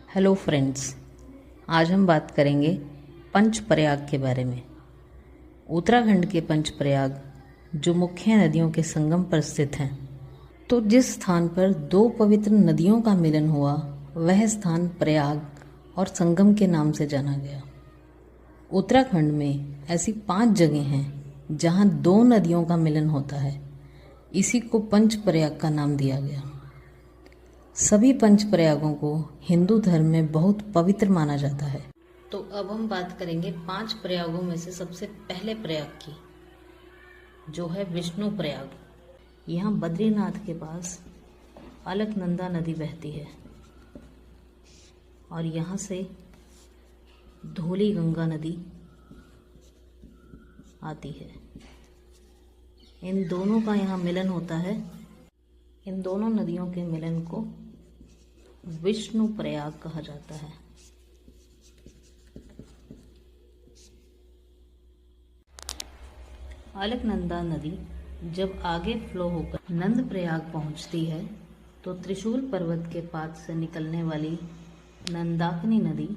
Hello friends, आज हम बात करेंगे पंचप्रयाग के बारे में। उत्तराखंड के पंचप्रयाग जो मुख्य नदियों के संगम पर स्थित हैं, तो जिस स्थान पर दो पवित्र नदियों का मिलन हुआ वह स्थान प्रयाग और संगम के नाम से जाना गया। उत्तराखंड में ऐसी 5 जगह हैं जहां दो नदियों का मिलन होता है। इसी को पंचप्रयाग का नाम दिया गया। सभी पंचप्रयागों को हिंदू धर्म में बहुत पवित्र माना जाता है। तो अब हम बात करेंगे 5 प्रयागों में से सबसे पहले प्रयाग की, जो है विष्णु प्रयाग। यहाँ बद्रीनाथ के पास अलकनंदा नदी बहती है और यहाँ से धौली गंगा नदी आती है। इन दोनों का यहाँ मिलन होता है। इन दोनों नदियों के मिलन को विष्णु प्रयाग कहा जाता है। अलकनंदा नदी जब आगे फ्लो होकर नंद प्रयाग पहुंचती है तो त्रिशूल पर्वत के पास से निकलने वाली नंदाकिनी नदी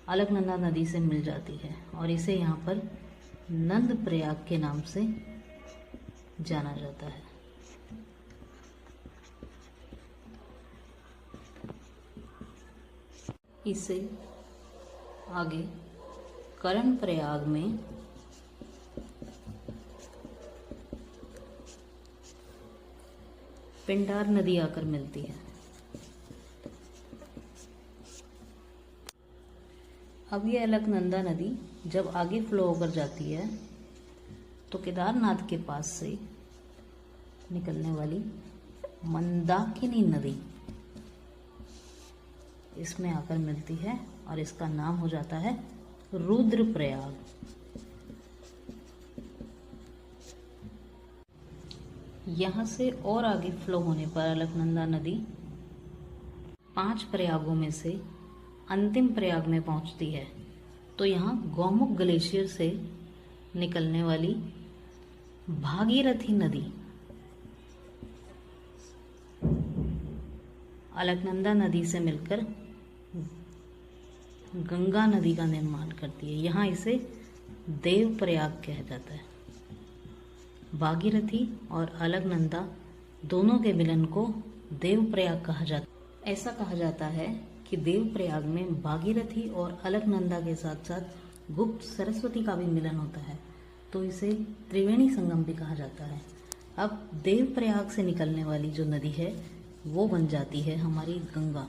अलकनंदा नदी से मिल जाती है और इसे यहाँ पर नंद प्रयाग के नाम से जाना जाता है। इससे आगे करण प्रयाग में पिंडार नदी आकर मिलती है। अब ये अलकनंदा नदी जब आगे फ्लो होकर जाती है तो केदारनाथ के पास से निकलने वाली मंदाकिनी नदी इसमें आकर मिलती है और इसका नाम हो जाता है रुद्रप्रयाग। यहाँ से और आगे फ्लो होने पर अलकनंदा नदी 5 प्रयागों में से अंतिम प्रयाग में पहुँचती है। तो यहाँ गौमुख ग्लेशियर से निकलने वाली भागीरथी नदी अलकनंदा नदी से मिलकर गंगा नदी का निर्माण करती है। यहाँ इसे देव प्रयाग कहा जाता है। भागीरथी और अलकनंदा दोनों के मिलन को देव प्रयाग कहा जाता है। ऐसा कहा जाता है कि देव प्रयाग में भागीरथी और अलकनंदा के साथ साथ गुप्त सरस्वती का भी मिलन होता है, तो इसे त्रिवेणी संगम भी कहा जाता है। अब देव प्रयाग से निकलने वाली जो नदी है वो बन जाती है हमारी गंगा।